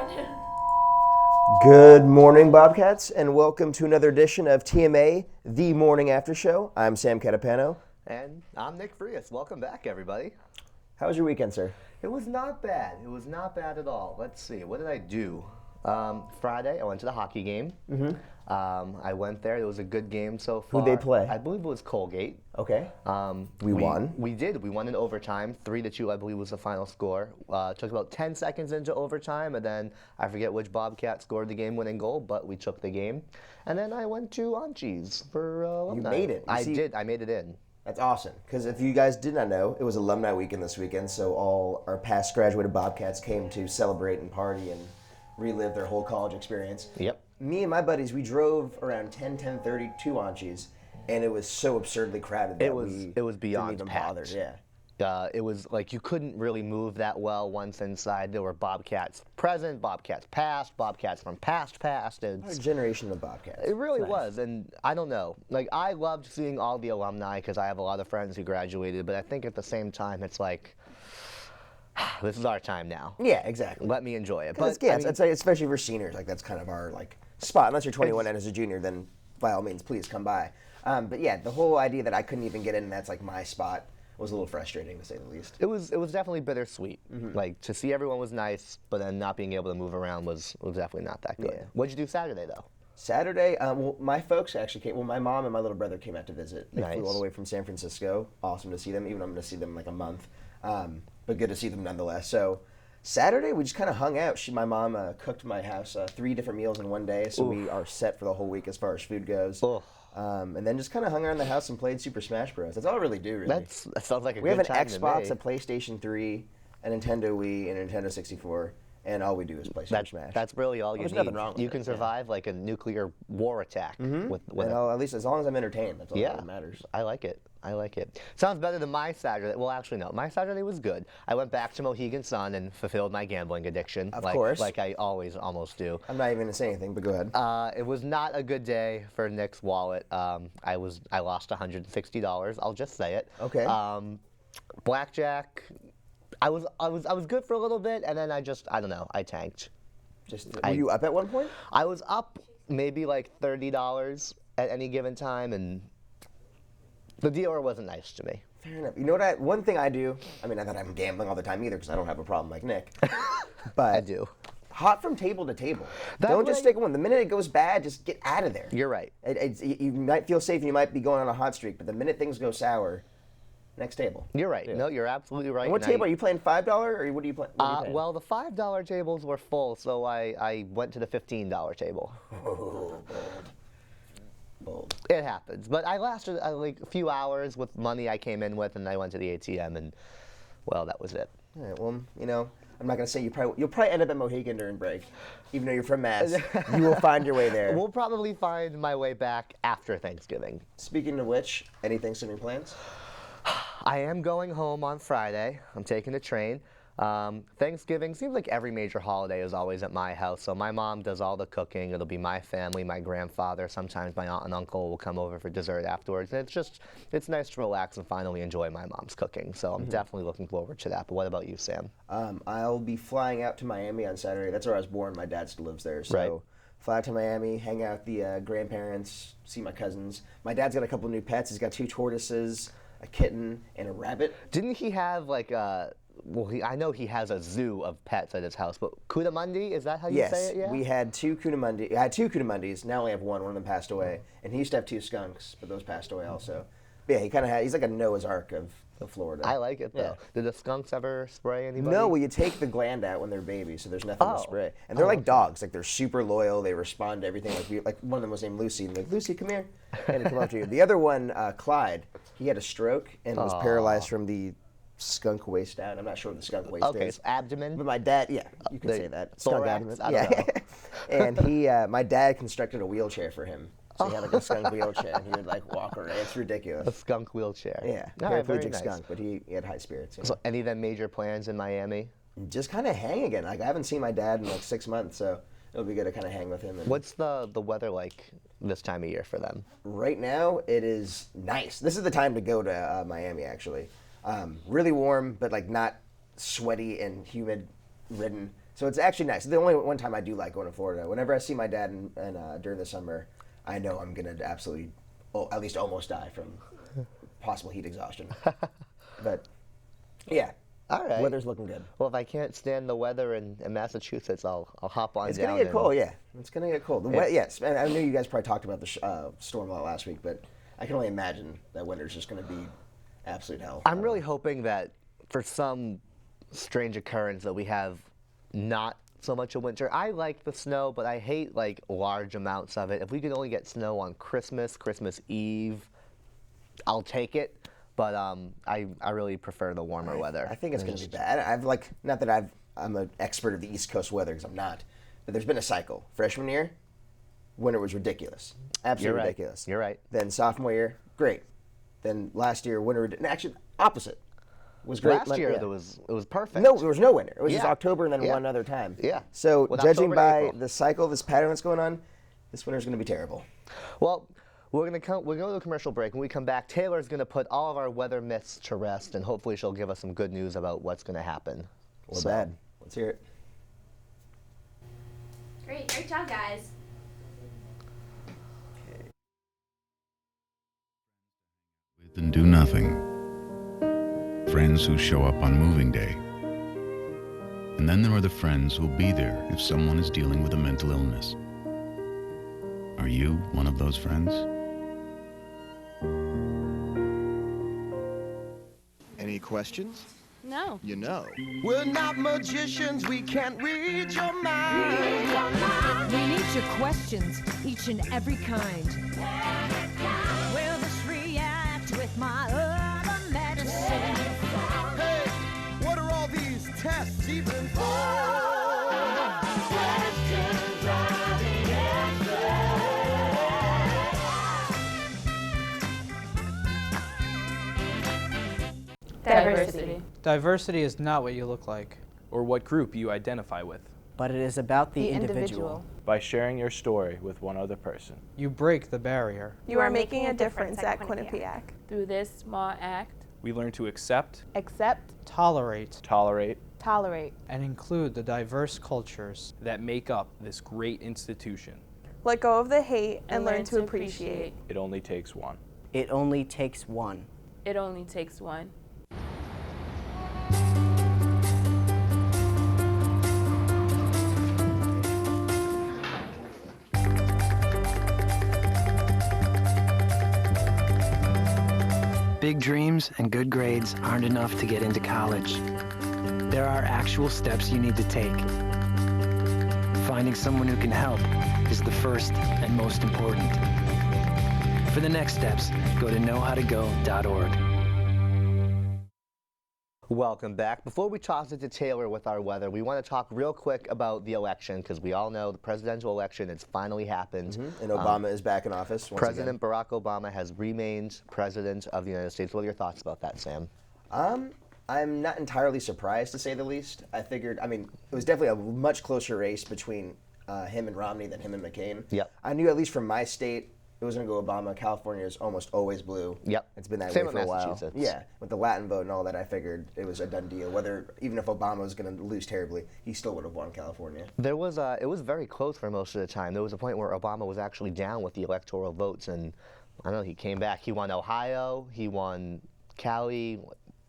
God. Good morning, Bobcats, and welcome to another edition of TMA, the Morning After Show. I'm Sam Catapano. And I'm Nick Frias. Welcome back, everybody. How was your weekend, sir? It was not bad. It was not bad at all. Let's see. What did I do? Friday, I went to the hockey game. I went there. It was a good game so far. Who'd they play? I believe it was Colgate. Okay. We won. We did. We won in overtime. 3-2, I believe, was the final score. Took about 10 seconds into overtime, and then I forget which Bobcat scored the game-winning goal, but we took the game. And then I went to Anchi's for alumni. You made it. I did. I made it in. That's awesome, because if you guys did not know, it was alumni weekend this weekend, so all our past graduated Bobcats came to celebrate and party and relive their whole college experience. Yep. Me and my buddies, we drove around 10:30 to Anchi's, and it was so absurdly crowded that It was beyond didn't even packed. bother. Yeah. It was like you couldn't really move that well once inside. There were Bobcats present, Bobcats past, Bobcats from past. What a generation of Bobcats. It really It's nice. was, and I don't know. Like, I loved seeing all the alumni because I have a lot of friends who graduated, but I think at the same time it's like, this is our time now. Yeah, exactly. Let me enjoy it. But But yeah, I'd say especially for seniors, like that's kind of our spot. Unless you're 21 and as a junior, then by all means, please come by. But yeah, the whole idea that I couldn't even get in, and that's like my spot, was a little frustrating to say the least. it was definitely bittersweet. Like, to see everyone was nice, but then not being able to move around was definitely not that good. Yeah. What'd you do Saturday though? Saturday, well, my folks actually came. Well, my mom and my little brother came out to visit. They Nice. flew all the way from San Francisco. Awesome to see them, even though I'm going to see them in like a month. But good to see them nonetheless. So Saturday, we just kind of hung out. My mom cooked my house 3 different meals in one day, so we are set for the whole week as far as food goes. Ugh. And then just kind of hung around the house and played Super Smash Bros. That's all I really do, really. That sounds like a We good have an time to Xbox, me. a PlayStation 3, a Nintendo Wii, and a Nintendo 64, and all we do is play Super Smash. That's really all you There's need. nothing wrong with You it, can yeah. survive like a nuclear war attack with And at least as long as I'm entertained, that's all yeah, that matters. I like it. I like it. Sounds better than my Saturday. Well, actually, no. My Saturday was good. I went back to Mohegan Sun and fulfilled my gambling addiction. Of course. Like I always almost do. I'm not even going to say anything, but go ahead. It was not a good day for Nick's wallet. I lost $160. I'll just say it. Okay. Blackjack. I was good for a little bit, and then I don't know. I tanked. Were you up at one point? I was up maybe like $30 at any given time, and the dealer wasn't nice to me. Fair enough. You know what? One thing I do, I mean, not that I'm gambling all the time either, because I don't have a problem like Nick. But I do. Hot from table to table. That Don't just way- stick with one. The minute it goes bad, just get out of there. You're right. You might feel safe and you might be going on a hot streak, but the minute things go sour, next table. You're right. No, you're absolutely right. And what And table? Are you playing $5 or what are you playing? Well, the $5 tables were full, so I went to the $15 table. Bold. It happens. But I lasted like a few hours with money I came in with, and I went to the ATM, and, well, that was it. All right, well, you know, I'm not going to say you'll probably end up at Mohegan during break. Even though you're from Mass, you will find your way there. We'll probably find my way back after Thanksgiving. Speaking of which, any Thanksgiving plans? I am going home on Friday. I'm taking the train. Thanksgiving seems like every major holiday is always at my house, so my mom does all the cooking. It'll be my family, my grandfather. Sometimes my aunt and uncle will come over for dessert afterwards. And it's nice to relax and finally enjoy my mom's cooking. So I'm definitely looking forward to that. But what about you, Sam? I'll be flying out to Miami on Saturday. That's where I was born. My dad still lives there. So Right. fly out to Miami, hang out with the grandparents, see my cousins. My dad's got a couple new pets. He's got 2 tortoises, a kitten, and a rabbit. Didn't he have like a? Well, I know he has a zoo of pets at his house, but Cudamundi, is that how you Yes, say it? Yeah. we had 2 Cunamundis. I had 2 Cunamundis. Now I only have one. One of them passed away. And he used to have 2 skunks, but those passed away also. But yeah, he's like a Noah's Ark of Florida. I like it though. Yeah. Did the skunks ever spray anybody? No, well, you take the gland out when they're babies, so there's nothing to spray. And they're like dogs. Like, they're super loyal. They respond to everything. Like one of them was named Lucy. And like, Lucy, come here. And he'd come up to you. The other one, Clyde, he had a stroke and was paralyzed from the skunk waist down. I'm not sure what the skunk waist Okay, is. so abdomen. But my dad, yeah, you can the say that. Skunk thorax? abdomen. I don't Yeah. And my dad constructed a wheelchair for him. So he had like a skunk wheelchair, and he would like walk around. It's A ridiculous. skunk wheelchair. Yeah, All right, very paraplegic nice. skunk, but he had high spirits. You know? So any then major plans in Miami? Just kind of hang again. Like, I haven't seen my dad in like 6 months, so it'll be good to kind of hang with him. And What's the weather like this time of year for them? right now, it is nice. This is the time to go to Miami, actually. Really warm, but like not sweaty and humid ridden. So it's actually nice. The only one time I do like going to Florida, whenever I see my dad during the summer, I know I'm going to absolutely, at least almost die from possible heat exhaustion. But, yeah. All right. Weather's looking good. Well, if I can't stand the weather in Massachusetts, I'll hop on It's down. going to get cold, yeah. It's going to get cold. Yes, and I know you guys probably talked about the storm a lot last week, but I can only imagine that winter's just going to be absolute hell. I'm really hoping that for some strange occurrence that we have not so much of winter. I like the snow, but I hate like large amounts of it. If we could only get snow on Christmas Eve, I'll take it. But I really prefer the warmer weather. I think it's going to be bad. Not that I'm an expert of the East Coast weather, because I'm not, but there's been a cycle. Freshman year, winter was ridiculous, absolutely ridiculous. You're right. Then sophomore year, great. Then last year, winter, actually opposite. Was great. Last year it was perfect. No, there was no winter. It was just October and then one other time. Yeah. So With judging October to by April. the cycle, this pattern that's going on, this winter's going to be terrible. Well, we're going to go to a commercial break. When we come back, Taylor's going to put all of our weather myths to rest, and hopefully she'll give us some good news about what's going to happen. Or bad. Let's hear it. Great job, guys. And do nothing. Friends who show up on moving day. And then there are the friends who'll be there if someone is dealing with a mental illness. Are you one of those friends? Any questions? No. You know. We're not magicians, we can't read your mind. We need your questions, each and every kind. Will this react with my other medicine? Hey, what are all these tests even for? Questions are the Diversity. Diversity is not what you look like. Or what group you identify with. But it is about the individual. By sharing your story with one other person. You break the barrier. You are making a difference at Quinnipiac. Through this small act, We learn to accept, Tolerate, tolerate, and include the diverse cultures. that make up this great institution. Let go of the hate and learn to appreciate. It only takes one. It only takes one. It only takes one. Big dreams and good grades aren't enough to get into college. There are actual steps you need to take. Finding someone who can help is the first and most important. For the next steps, go to knowhowtogo.org. Welcome back. Before we toss it to Taylor with our weather, we want to talk real quick about the election, because we all know the presidential election has finally happened. And Obama is back in office once President Barack Obama has remained president of the United States. What are your thoughts about that, Sam? I'm not entirely surprised, to say the least. It was definitely a much closer race between him and Romney than him and McCain. Yep. I knew, at least from my state, it was going to go Obama. California is almost always blue. Yep. It's been that Same way for with a while. Massachusetts. Yeah. With the Latin vote and all that, I figured it was a done deal. Even if Obama was going to lose terribly, he still would have won California. It was very close for most of the time. There was a point where Obama was actually down with the electoral votes, and I don't know, he came back. He won Ohio, he won Cali.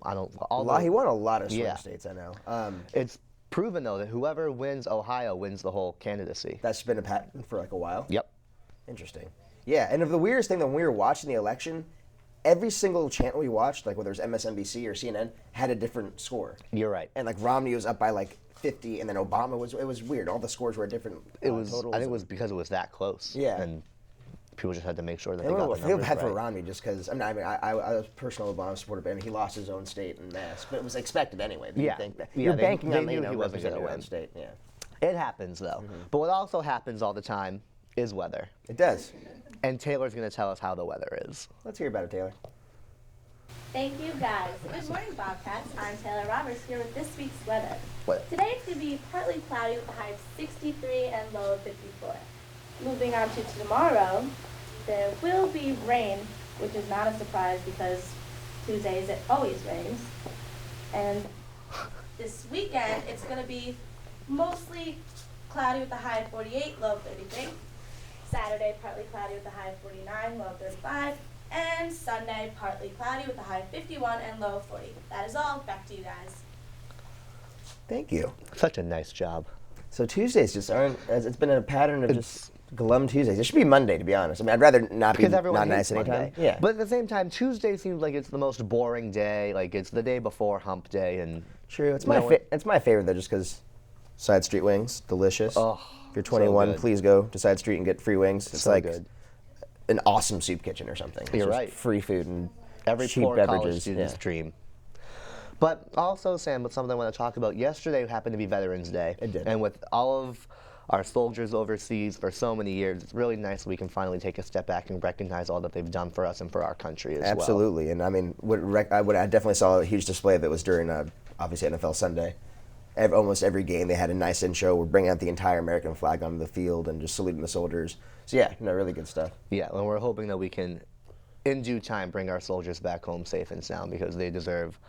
He won a lot of swing states, I know. It's proven, though, that whoever wins Ohio wins the whole candidacy. That's been a pattern for like a while? Yep. Interesting. Yeah, and the weirdest thing, that when we were watching the election, every single channel we watched, like whether it was MSNBC or CNN, had a different score. You're right. And like Romney was up by like 50, and then Obama it was weird. All the scores were different totals. I think it was because it was that close. Yeah. And people just had to make sure that I they got the feel numbers bad for right. Romney just because, I was a personal Obama supporter, but he lost his own state in mass. But it was expected anyway. Yeah. You're banking on knew he wasn't representing gonna your win. own state. Yeah. It happens, though. But what also happens all the time is weather. It does. And Taylor's going to tell us how the weather is. Let's hear about it, Taylor. Thank you, guys. Good morning, Bobcats. I'm Taylor Roberts here with this week's weather. What? Today it's going to be partly cloudy with a high of 63 and low of 54. Moving on to tomorrow, there will be rain, which is not a surprise because Tuesdays it always rains. And this weekend it's going to be Mostly cloudy with a high of 48, low of 33. Saturday, partly cloudy with a high of 49, low of 35. And Sunday, partly cloudy with a high of 51 and low of 40. That is all. Back to you guys. Thank you. Such a nice job. So Tuesdays just aren't, it's been a pattern of just glum Tuesdays. It should be Monday, to be honest. I mean, I'd rather not be Because everyone not hates nice anytime. Monday. Yeah. But at the same time, Tuesday seems like it's the most boring day. Like it's the day before hump day, and True. It's my it's my favorite though, just because side street wings, delicious. Oh, if you're 21, good. please go to Side Street and get free wings. It's So like good. an awesome soup kitchen or something. It's You're just right. Free food and Every cheap poor beverages. college student's dream. But also, Sam, with something I want to talk about, yesterday happened to be Veterans Day. It did. And with all of our soldiers overseas for so many years, it's really nice we can finally take a step back and recognize all that they've done for us and for our country as well. Absolutely. And I mean, I definitely saw a huge display of it was during, obviously, NFL Sunday. Almost every game they had a nice intro. We're bringing out the entire American flag onto the field and just saluting the soldiers. So yeah, really good stuff. Yeah, and we're hoping that we can, in due time, bring our soldiers back home safe and sound because they deserve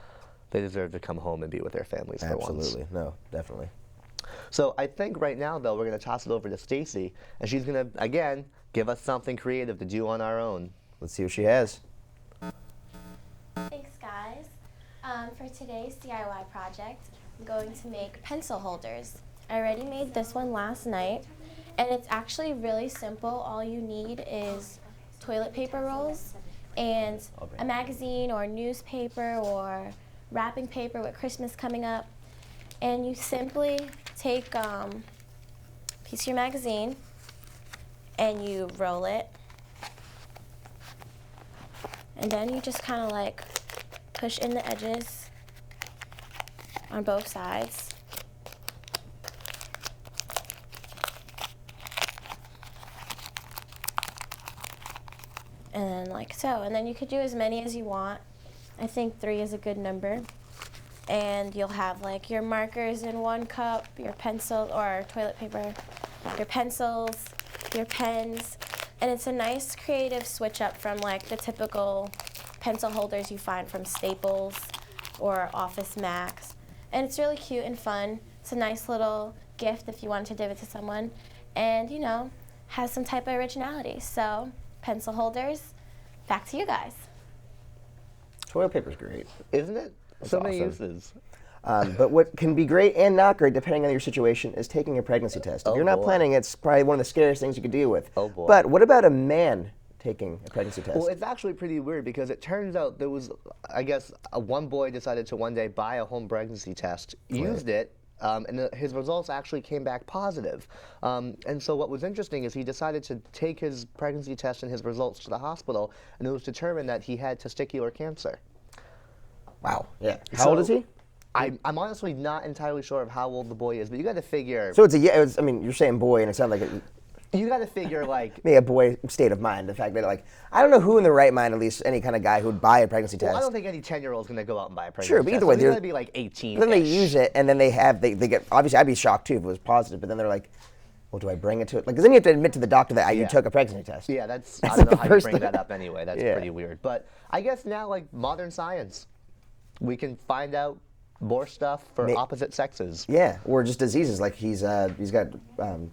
to come home and be with their families for once. Absolutely. No, definitely. So I think right now, though, we're going to toss it over to Stacy, and she's going to, again, give us something creative to do on our own. Let's see what she has. Thanks, guys. For today's DIY project, I'm going to make pencil holders. I already made this one last night, and it's actually really simple. All you need is toilet paper rolls and a magazine or newspaper or wrapping paper with Christmas coming up. And you simply take a piece of your magazine and you roll it. And then you just kind of like push in the edges on both sides. And then like so. And then you could do as many as you want. I think 3 is a good number. And you'll have like your markers in one cup, your pencil or toilet paper, your pencils, your pens. And it's a nice creative switch up from like the typical pencil holders you find from Staples or Office Max. And it's really cute and fun. It's a nice little gift if you wanted to give it to someone. And you know, has some type of originality. So pencil holders, back to you guys. Toilet paper's great. Isn't it? It's so many awesome. uses. But what can be great and not great, depending on your situation, is taking a pregnancy test. If you're not planning, it's probably one of the scariest things you could deal with. Oh, boy. But what about a man taking a pregnancy test? Well, it's actually pretty weird because it turns out there was, I guess, one boy decided to one day buy a home pregnancy test, used it, and his results actually came back positive. And so what was interesting is he decided to take his pregnancy test and his results to the hospital, and it was determined that he had testicular cancer. Wow. Yeah. How old is he? I'm honestly not entirely sure of how old the boy is, but you got to figure. So I mean, you're saying boy, and it sounds like you got to figure like maybe a boy state of mind. The fact that like I don't know who in the right mind, at least any kind of guy who would buy a pregnancy test. Well, I don't think any 10-year-old is going to go out and buy a pregnancy Sure, test. but either way, they're going to be like 18. Then they use it, and then they get. Obviously, I'd be shocked too if it was positive. But then they're like, well, do I bring it to it? Like, because then you have to admit to the doctor that you took a pregnancy test. Yeah, I don't like know how you first bring thing. that up anyway. That's pretty weird. But I guess now, like modern science, we can find out more stuff for opposite sexes. Yeah, or just diseases like he's got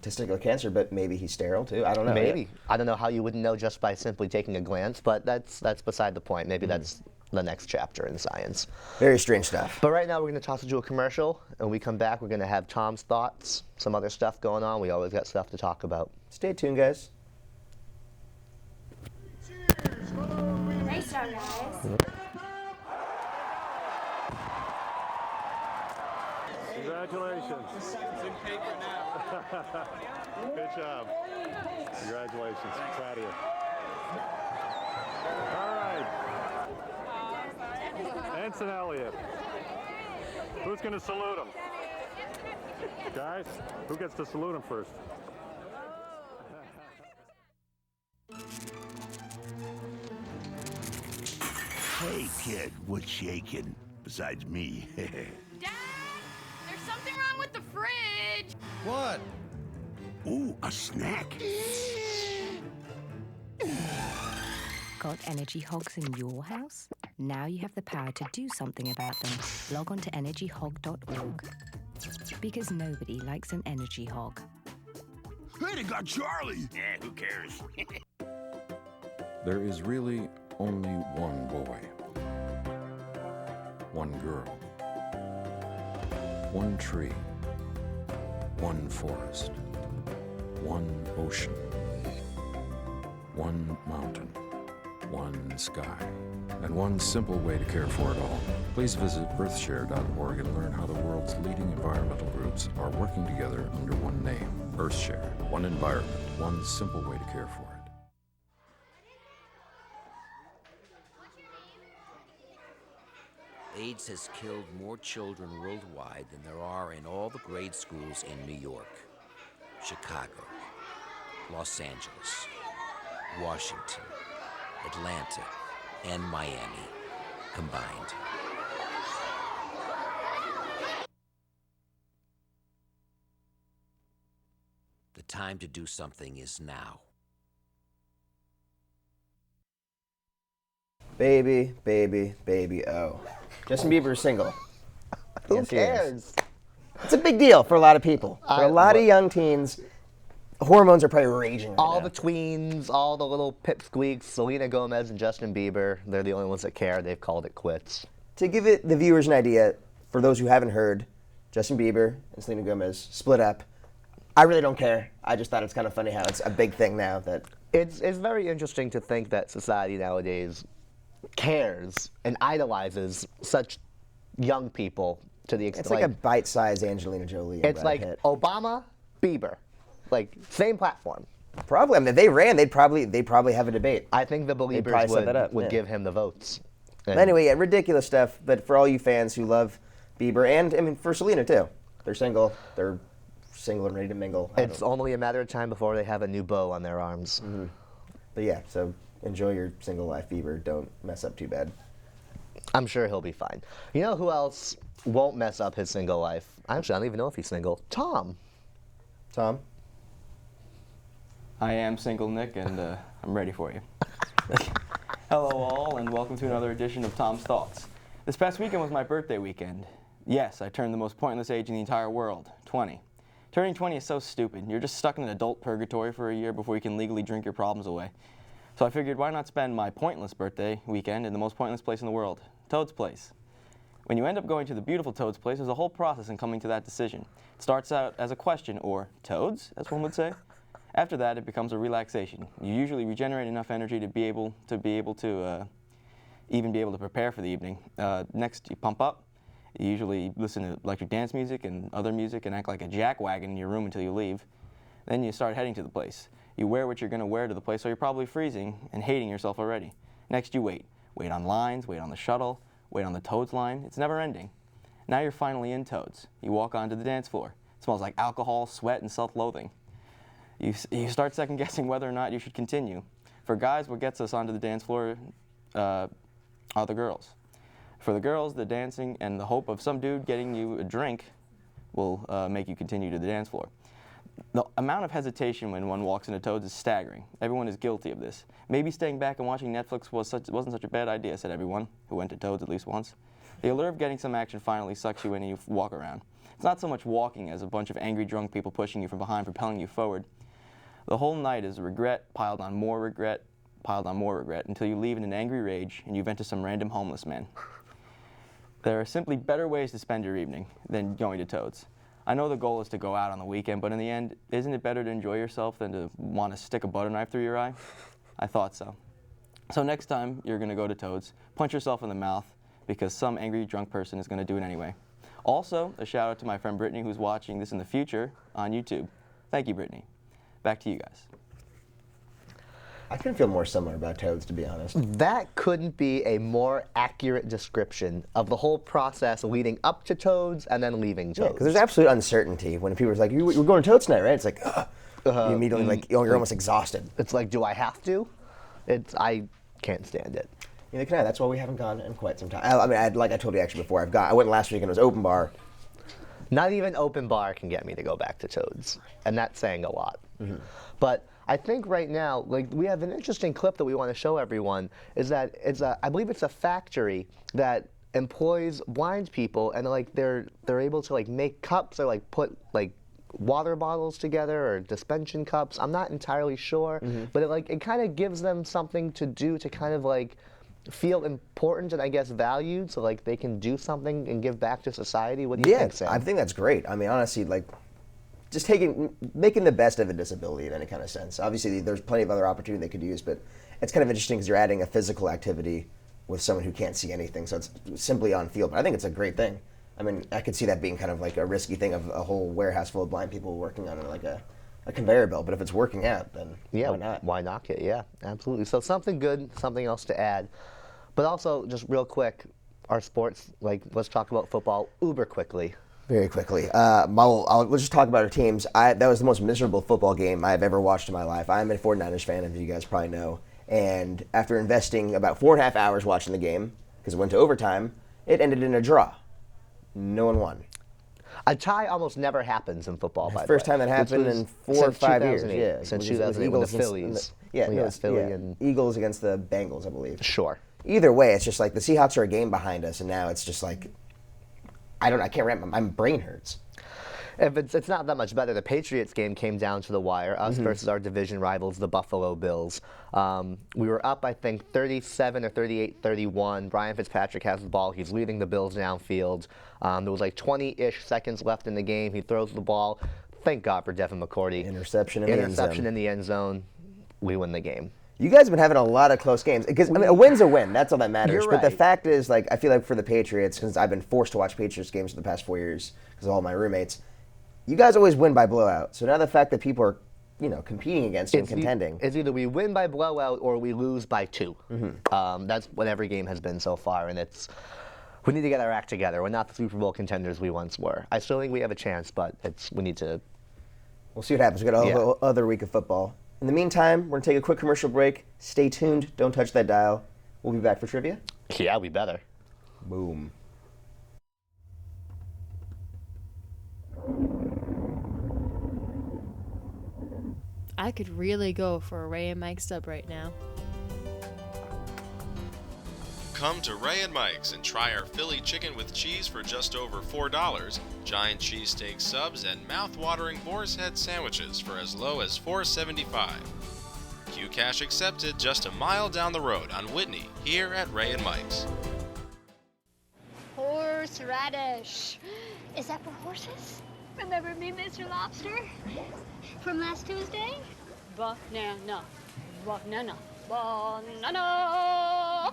testicular cancer, but maybe he's sterile too. I don't know. Maybe. I don't know how you wouldn't know just by simply taking a glance, but that's beside the point. Maybe that's the next chapter in science. Very strange stuff. But right now we're going to toss it to a commercial, and when we come back, we're going to have Tom's thoughts, some other stuff going on. We always got stuff to talk about. Stay tuned, guys. Nice job, guys. Congratulations. It's in paper now. Good job. Congratulations. Proud of you. All right. Ensign Elliott. Who's going to salute him? Guys, who gets to salute him first? Hey, kid, what's shaking? Besides me. Dad, there's something wrong with the fridge. What? Ooh, a snack. Got energy hogs in your house? Now you have the power to do something about them. Log on to energyhog.org. because nobody likes an energy hog. Hey, they got Charlie! Yeah, who cares? There is really only one boy, one girl, one tree, one forest, one ocean, one mountain, one sky, and one simple way to care for it all. Please visit earthshare.org and learn how the world's leading environmental groups are working together under one name, Earthshare. One environment, one simple way to care for it. AIDS has killed more children worldwide than there are in all the grade schools in New York, Chicago, Los Angeles, Washington, Atlanta, and Miami combined. The time to do something is now. Baby, baby, baby, oh. Justin Bieber is single. Who Yes, he is. cares? It's a big deal for a lot of people. For a lot of young teens, hormones are probably raging right All now. the tweens, all the little pipsqueaks, Selena Gomez and Justin Bieber, they're the only ones that care. They've called it quits. To give it the viewers an idea, for those who haven't heard, Justin Bieber and Selena Gomez split up. I really don't care. I just thought it's kind of funny how it's a big thing now that It's very interesting to think that society nowadays cares and idolizes such young people to the extent it's like a bite-sized Angelina Jolie. And it's Brad like Pitt. Obama, Bieber, like same platform. Probably. I mean, if they ran, they'd probably have a debate. I think the They'd Beliebers probably set that up, would yeah. give him the votes. But anyway, yeah, ridiculous stuff. But for all you fans who love Bieber, and I mean for Selena too, they're single and ready to mingle. It's only a matter of time before they have a new bow on their arms. Mm-hmm. But yeah, so enjoy your single life, Bieber. Don't mess up too bad. I'm sure he'll be fine. You know who else won't mess up his single life? Actually, I don't even know if he's single. Tom. Tom? I am single, Nick, and I'm ready for you. Hello all, and welcome to another edition of Tom's Thoughts. This past weekend was my birthday weekend. Yes, I turned the most pointless age in the entire world, 20. Turning 20 is so stupid. You're just stuck in an adult purgatory for a year before you can legally drink your problems away. So I figured, why not spend my pointless birthday weekend in the most pointless place in the world, Toad's Place. When you end up going to the beautiful Toad's Place, there's a whole process in coming to that decision. It starts out as a question, or Toads, as one would say. After that, it becomes a relaxation. You usually regenerate enough energy to be able to prepare for the evening. Next, you pump up. You usually listen to electric dance music and other music and act like a jackwagon in your room until you leave. Then you start heading to the place. You wear what you're going to wear to the place, so you're probably freezing and hating yourself already. Next, you wait. Wait on lines, wait on the shuttle, wait on the Toads line. It's never ending. Now you're finally in Toads. You walk onto the dance floor. It smells like alcohol, sweat, and self-loathing. You start second-guessing whether or not you should continue. For guys, what gets us onto the dance floor are the girls. For the girls, the dancing and the hope of some dude getting you a drink will make you continue to the dance floor. The amount of hesitation when one walks into Toads is staggering. Everyone is guilty of this. Maybe staying back and watching Netflix wasn't such a bad idea, said everyone who went to Toads at least once. The allure of getting some action finally sucks you in and you walk around. It's not so much walking as a bunch of angry drunk people pushing you from behind, propelling you forward. The whole night is regret, piled on more regret, until you leave in an angry rage and you vent to some random homeless man. There are simply better ways to spend your evening than going to Toads. I know the goal is to go out on the weekend, but in the end, isn't it better to enjoy yourself than to want to stick a butter knife through your eye? I thought so. So next time you're going to go to Toads, punch yourself in the mouth because some angry drunk person is going to do it anyway. Also, a shout out to my friend Brittany who's watching this in the future on YouTube. Thank you, Brittany. Back to you guys. I couldn't feel more similar about Toads, to be honest. That couldn't be a more accurate description of the whole process leading up to Toads and then leaving Toads. Yeah, because there's absolute uncertainty when people are like, "We're going to Toads tonight, right?" It's like, you immediately like, you're almost exhausted. It's like, do I have to? I can't stand it. Neither can I. That's why we haven't gone in quite some time. I mean, like I told you actually before, I went last week and it was open bar. Not even open bar can get me to go back to Toads, and that's saying a lot. Mm-hmm. But I think right now, like, we have an interesting clip that we want to show everyone. Is that I believe it's a factory that employs blind people, and like they're able to like make cups or like put like water bottles together or dispensing cups. I'm not entirely sure, but it kind of gives them something to do to kind of like feel important and I guess valued, so like they can do something and give back to society. What do you think, Sam? I think that's great. I mean, honestly, like just making the best of a disability in any kind of sense. Obviously, there's plenty of other opportunity they could use, but it's kind of interesting because you're adding a physical activity with someone who can't see anything, so it's simply on field. But I think it's a great thing. I mean, I could see that being kind of like a risky thing of a whole warehouse full of blind people working on like a conveyor belt. But if it's working out, then why not? Why knock it? Yeah, absolutely. So something good, something else to add. But also, just real quick, our sports, like let's talk about football uber quickly. Very quickly. Let's just talk about our teams. That was the most miserable football game I've ever watched in my life. I'm a 49ers fan, as you guys probably know. And after investing about 4.5 hours watching the game, because it went to overtime, it ended in a draw. No one won. A tie almost never happens in football, by the way. First time that happened in 4 or 5 years. Yeah, since 2008 with the Phillies. Eagles against the Bengals, I believe. Sure. Either way, it's just like the Seahawks are a game behind us, and now it's just like, I can't wrap my brain hurts. If it's not that much better. The Patriots game came down to the wire, us versus our division rivals, the Buffalo Bills. We were up, I think, 37 or 38-31. Brian Fitzpatrick has the ball. He's leading the Bills downfield. There was like 20-ish seconds left in the game. He throws the ball. Thank God for Devin McCourty. Interception in the end zone. We win the game. You guys have been having a lot of close games. Because a win's a win. That's all that matters. You're but the right. fact is, like, I feel like for the Patriots, because I've been forced to watch Patriots games for the past 4 years because of all my roommates, you guys always win by blowout. So now the fact that people are, competing against you and contending. It's either we win by blowout or we lose by 2. That's what every game has been so far, and we need to get our act together. We're not the Super Bowl contenders we once were. I still think we have a chance, but we need to. We'll see what happens. We got a whole other week of football. In the meantime, we're going to take a quick commercial break. Stay tuned. Don't touch that dial. We'll be back for trivia. Yeah, we better. Boom. I could really go for a Ray and Mike sub right now. Come to Ray and Mike's and try our Philly chicken with cheese for just over $4, giant cheesesteak subs, and mouth-watering boar's head sandwiches for as low as $4.75. Q-Cash accepted just a mile down the road on Whitney, here at Ray and Mike's. Horseradish. Is that for horses? Remember me, Mr. Lobster? From last Tuesday? Banana. Banana. Banana.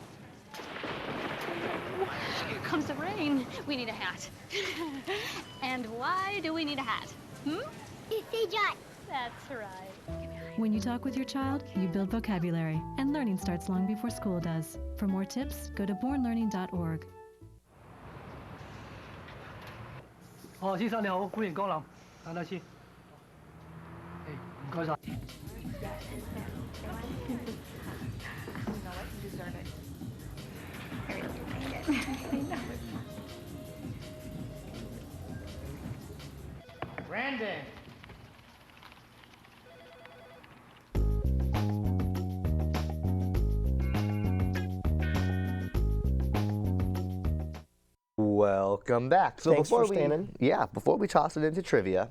Here comes the rain. We need a hat. And why do we need a hat? That's right. When you talk with your child, you build vocabulary, and learning starts long before school does. For more tips, go to bornlearning.org. 哦，先生你好，歡迎光臨，等等先。唔該晒。Brandon. Welcome back. So Thanks for standing. Before we toss it into trivia,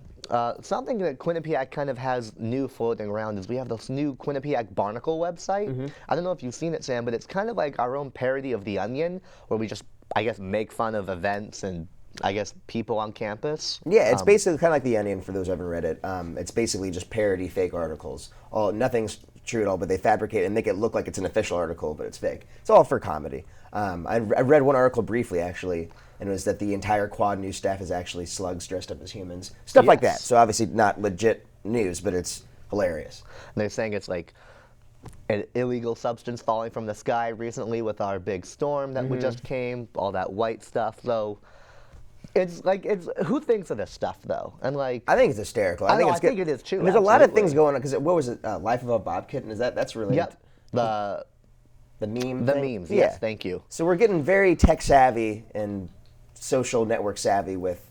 something that Quinnipiac kind of has new floating around is we have this new Quinnipiac Barnacle website. I don't know if you've seen it, Sam, but it's kind of like our own parody of The Onion, where we just, I guess, make fun of events and, I guess, people on campus. Yeah, it's basically kind of like The Onion for those who haven't read it. It's basically just parody fake articles. Nothing's true at all, but they fabricate it and make it look like it's an official article, but it's fake. It's all for comedy. I read one article briefly, actually, and it was that the entire Quad News staff is actually slugs dressed up as humans. Stuff like that. So obviously not legit news, but it's hilarious. And they're saying it's like an illegal substance falling from the sky recently with our big storm that just came, all that white stuff. So it's like, who thinks of this stuff though? And like, I think it's hysterical. I think it is too. And there's a lot of things going on, because what was it, Life of a Bob Kitten? That's really the meme The thing? memes, yes, thank you. So we're getting very tech savvy and social network savvy with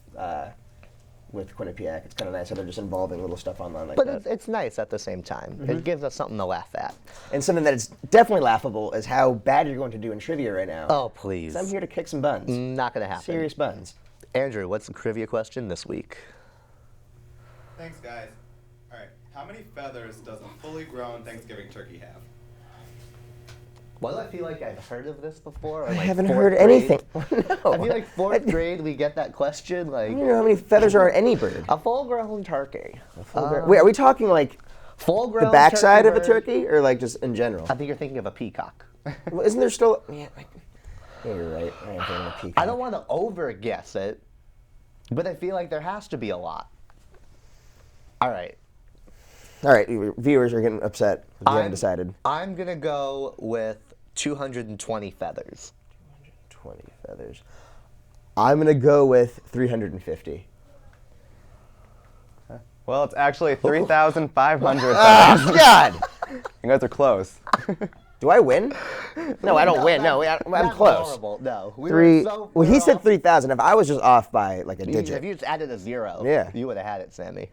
with Quinnipiac. It's kind of nice how they're just involving little stuff online like But that. it's nice at the same time. It gives us something to laugh at. And something that is definitely laughable is how bad you're going to do in trivia right now. Oh, please. 'Cause I'm here to kick some buns. Not going to happen. Serious buns. Andrew, what's the trivia question this week? Thanks, guys. All right, how many feathers does a fully grown Thanksgiving turkey have? Why do I feel like I've heard of this before? I haven't heard anything. No. I feel like fourth grade we get that question. Like, You know how many feathers are on any bird? a full-grown turkey. Wait, are we talking like Full-grown the backside of a bird. turkey, or like just in general? I think you're thinking of a peacock. Well, isn't there still? Yeah, you're right. I am thinking of a peacock. I don't want to over-guess it, but I feel like there has to be a lot. All right. All right, viewers are getting upset. We haven't decided. I'm going to go with 220 feathers. 20 feathers. I'm going to go with 350. Well, it's actually 3,500 Ah, feathers. God! You guys are close. Do I win? No, I don't win. No, I'm That's close. horrible. No. We Three. were so Well, he far said off. 3,000. If I was just off by like a If digit. you just added a zero, Yeah. you would have had it, Sammy.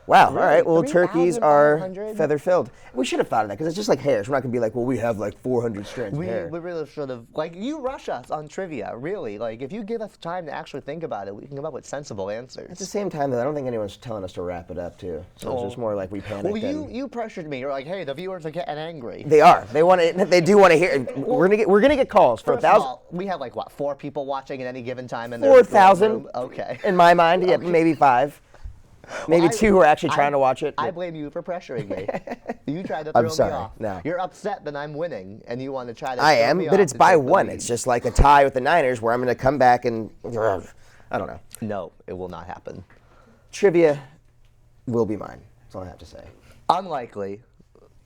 Wow. Really? All right. Well, turkeys are 3,500? feather filled. We should have thought of that because it's just like hairs. We're not gonna be like, well, we have like 400 strands of We hair. really should have, like, you rush us on trivia, really. Like, if you give us time to actually think about it, we can come up with sensible answers. At the same time, though, I don't think anyone's telling us to wrap it up too. So it's just more like we panicked. Well, and you pressured me. You're like, hey, the viewers are getting angry. they are. They want to. They do want to hear. We're gonna get calls for First of 1,000. all, we have like what, 4 people watching at any given time in their 4,000. room? Okay. In my mind, yeah, maybe 5. Maybe 2 who are actually trying to watch it. I blame you for pressuring me. You tried to throw I'm sorry. me off. No. You're upset that I'm winning, and you want to try to. I throw am, me but off it's to by take the 1. lead. It's just like a tie with the Niners where I'm going to come back and I don't know. No, it will not happen. Trivia will be mine. That's all I have to say. Unlikely.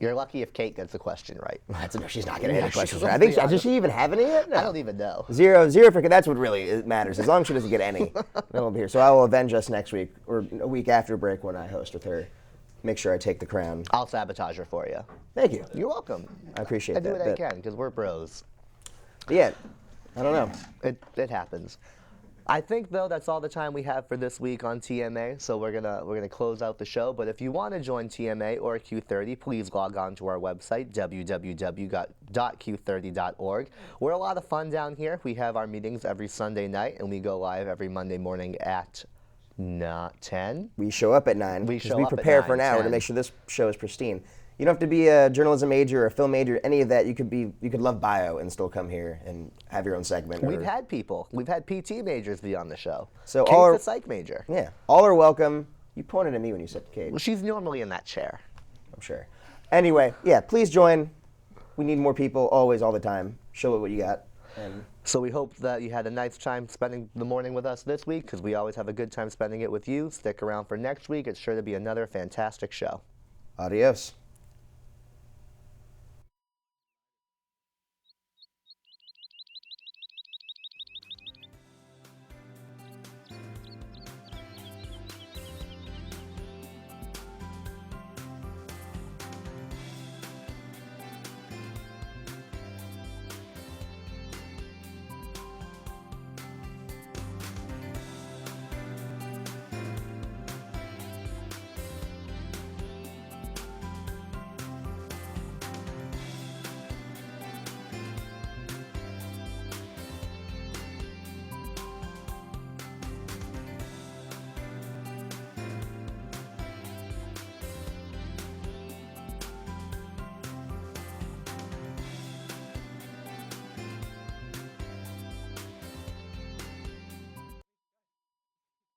You're lucky if Kate gets the question right. She's not going to Yeah, get the questions she's right. I think. gonna be Does she even have any yet? No. I don't even know. 0 for. That's what really matters. As long as she doesn't get any, then we'll be here. So I will avenge us next week or a week after break when I host with her. Make sure I take the crown. I'll sabotage her for you. Thank you. You're welcome. I appreciate I that. do what I but- can because we're bros. Yeah. I don't know. It happens. I think though that's all the time we have for this week on TMA. So we're gonna close out the show. But if you want to join TMA or Q30, please log on to our website www.q30.org. We're a lot of fun down here. We have our meetings every Sunday night, and we go live every Monday morning at 10. We show up at 9. We 'cause show we up at prepare for an 9, hour to 10. make sure this show is pristine. You don't have to be a journalism major or a film major, any of that. You could love bio and still come here and have your own segment. We've had people. We've had PT majors be on the show. So Kate's all a are, psych major. Yeah, all are welcome. You pointed at me when you said Kate. Well, she's normally in that chair. I'm sure. Anyway, yeah, please join. We need more people always, all the time. Show it what you got. And So we hope that you had a nice time spending the morning with us this week, because we always have a good time spending it with you. Stick around for next week. It's sure to be another fantastic show. Adios.